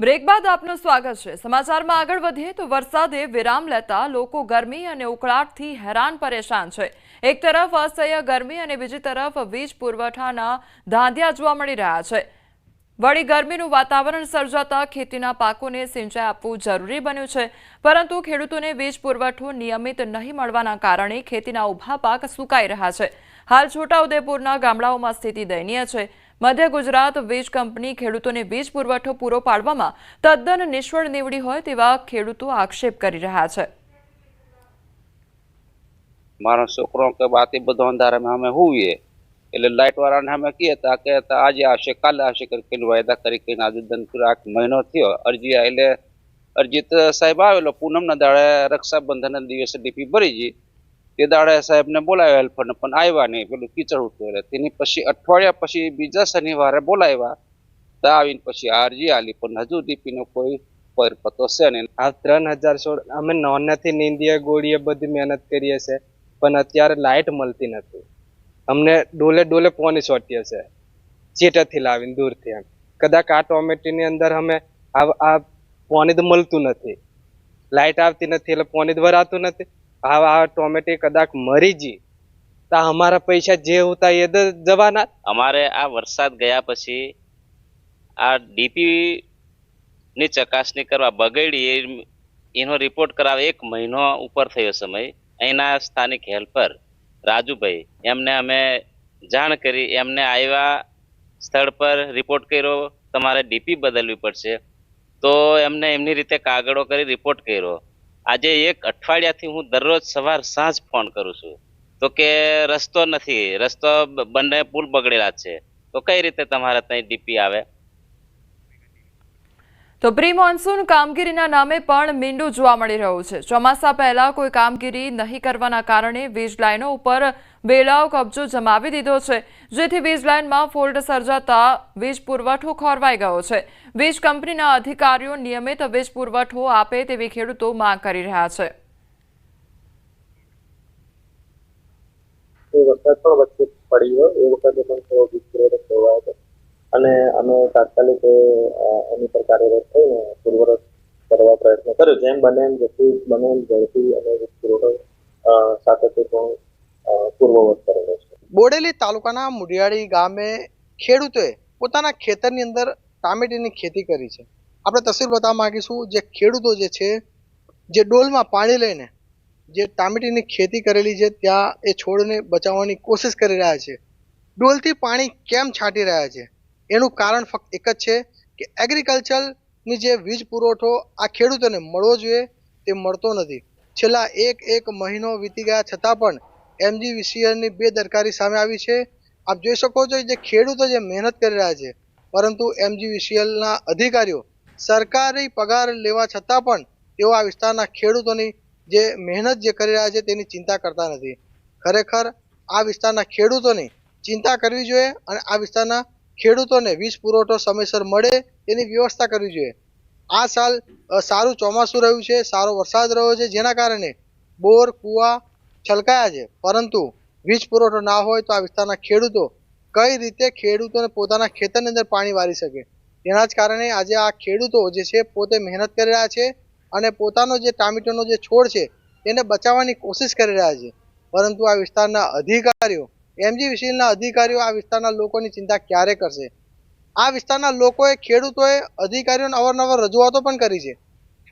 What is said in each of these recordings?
Break બાદ આપનું સ્વાગત છે। સમાચારમાં આગળ વધીએ તો વરસાદે વિરામ લેતા લોકો ગરમી અને ઉકળાટથી હેરાન પરેશાન છે। એક તરફ અસહ્ય ગરમી અને બીજી તરફ વીજ પુરવઠાના ધાંધિયા જોવા મળી રહ્યા છે। વળી ગરમીનું વાતાવરણ સર્જાતા ખેતીના પાકોને સિંચાઈ આપવું જરૂરી બન્યું છે, પરંતુ ખેડૂતોને વીજ પુરવઠો નિયમિત નહીં મળવાના કારણે ખેતીના ઊભા પાક સુકાઈ રહ્યા છે। હાલ છોટાઉદેપુરના ગામડાઓમાં સ્થિતિ દયનીય છે। મધ્ય ગુજરાત વીજ કંપની ખેડૂતોને વીજ પુરવઠો પૂરો પાડવામાં તદ્દન નિષ્ફળ નીવડી હોય તેવા ખેડૂતો આક્ષેપ કરી રહ્યા છે। મારો છોકરો કે બાતી બધો અંધારામાં અમે હોઈએ એટલે લાઇટ વાળાને અમે કહેતા કે આજે આવશે કાલે આવશે કરીને વાયદા કરીને આજે પૂરા મહિનો થયો અરજી એટલે અરજી તો સાહેબ આવેલો પૂનમના દાડે રક્ષાબંધનના દિવસે ડીપી ભરી ગઈ તે દાડે સાહેબને બોલાવ્યા હેલ્પરને પણ આવ્યા નહીં, પેલું કીચડ ઉઠતું એટલે તેની પછી અઠવાડિયા પછી બીજા શનિવારે બોલાવ્યા તો આવીને પછી આ અરજી આલી પણ હજુ ડીપીનો કોઈ પતો છે નહીં। આ 3016 અમે નોનાથી નીંદીએ ગોળીએ બધી મહેનત કરીએ છે પણ અત્યારે લાઇટ મળતી નથી। અમને ડોલે ડોલે પોની સોટીએ છે ચેટાથી લાવીને દૂરથી। એમ કદાચ આ ટોમેટીની અંદર અમે આ પોની તો મળતું નથી, લાઇટ આવતી નથી એટલે પોની તો ભરાતું નથી। આ ટોમેટી કદાચ મરી ગઈ તો અમારા પૈસા જે હોતા એ તો જવાના। અમારે આ વરસાદ ગયા પછી આ ડીપી ની ચકાસણી કરવા બગડી એનો રિપોર્ટ કરાવે 1 મહિનો ઉપર થયો સમય। અહીંના સ્થાનિક હેલ્પર રાજુભાઈ એમને અમે જાણ કરી, એમને આવ્યા સ્થળ પર રિપોર્ટ કર્યો, તમારે ડીપી બદલવી પડશે તો એમને એમની રીતે કાગળો કરી રિપોર્ટ કર્યો। આજે 1 અઠવાડિયાથી હું દરરોજ સવાર સાંજ ફોન કરું છું તો કે રસ્તો નથી, રસ્તો બંને પુલ બગડેલા છે તો કઈ રીતે તમારે ત્યાં ડીપી આવે। તો પ્રી મોન્સૂન કામગીરીના નામે પણ મીંડું જોવા મળી રહ્યું છે। ચોમાસા પહેલા કોઈ કામગીરી નહીં કરવાના કારણે વીજ લાઇનો ઉપર બેલાવ કબજો જમાવી દીધો છે, જેથી વીજ લાઇનમાં ફોલ્ટ સર્જાતા વીજ પુરવઠો ખોરવાઈ ગયો છે। વીજ કંપનીના અધિકારીઓ નિયમિત વીજ પુરવઠો આપે તેવી ખેડૂતો માંગ કરી રહ્યા છે। વરસાદ પણ વચ્ચે પડ્યો એ વખતે પણ થોડો વીજ પુરવઠો ખોરવાયો હતો અને અમે તાત્કાલિક એની પર કાર્યરત થઈને પૂર્વરત કરવા પ્રયત્ન કર્યો। જેમ બને એમ ઝડપી અને વીજ પુરવઠો સાતત્યપૂર્ણ પૂર્વવત કરેલો છે। બોડેલી તાલુકાના મુડિયાળી ગામે ખેડૂતોએ પોતાના ખેતરની અંદર ટામેટીની ખેતી કરી છે। આપણે તસવીર બતાવવા માંગીશું। જે ખેડૂતો જે છે જે ડોલમાં પાણી લઈને જે ટામેટીની ખેતી કરેલી છે ત્યાં એ છોડને બચાવવાની કોશિશ કરી રહ્યા છે। ડોલથી પાણી કેમ છાંટી રહ્યા છે એનું કારણ ફક્ત એક જ છે કે એગ્રીકલ્ચરની જે વીજ પુરવઠો આ ખેડૂતોને મળવો જોઈએ તે મળતો નથી। છેલ્લા એક મહિનો વીતી ગયા છતાં પણ MGVCLની બેદરકારી સામે આવી છે। આપ જોઈ શકો છો જે ખેડૂતો જે મહેનત કરી રહ્યા છે, પરંતુ MGVCLના અધિકારીઓ સરકારી પગાર લેવા છતાં પણ તેઓ આ વિસ્તારના ખેડૂતોની જે મહેનત જે કરી રહ્યા છે તેની ચિંતા કરતા નથી। ખરેખર આ વિસ્તારના ખેડૂતોની ચિંતા કરવી જોઈએ અને આ વિસ્તારના ખેડૂતોને વીજ પુરવઠો સમયસર મળે તેની વ્યવસ્થા કરવી જોઈએ। આ સાલ સારું ચોમાસું રહ્યું છે, સારો વરસાદ રહ્યો છે, જેના કારણે બોર કુવા છલકાયા છે, પરંતુ વીજ પુરવઠો ના હોય તો આ વિસ્તારના ખેડૂતો કઈ રીતે ખેડૂતોને પોતાના ખેતરની અંદર પાણી વારી શકે। તેના જ કારણે આજે આ ખેડૂતો જે છે પોતે મહેનત કરી રહ્યા છે અને પોતાનો જે ટામેટાનો જે છોડ છે તેને બચાવવાની કોશિશ કરી રહ્યા છે, પરંતુ આ વિસ્તારના અધિકારીઓ MGVCLના અધિકારીઓ આ વિસ્તારના લોકોની ચિંતા ક્યારે કરશે। આ વિસ્તારના લોકોએ ખેડૂતોએ અધિકારીઓને અવારનવાર રજૂઆતો પણ કરી છે,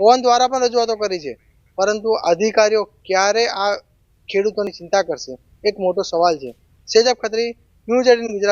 ફોન દ્વારા પણ રજૂઆતો કરી છે, પરંતુ અધિકારીઓ ક્યારે આ ખેડૂતોની ચિંતા કરશે એક મોટો સવાલ છે। સેજબ ખત્રી, ન્યૂઝ 18 ગુજરાત।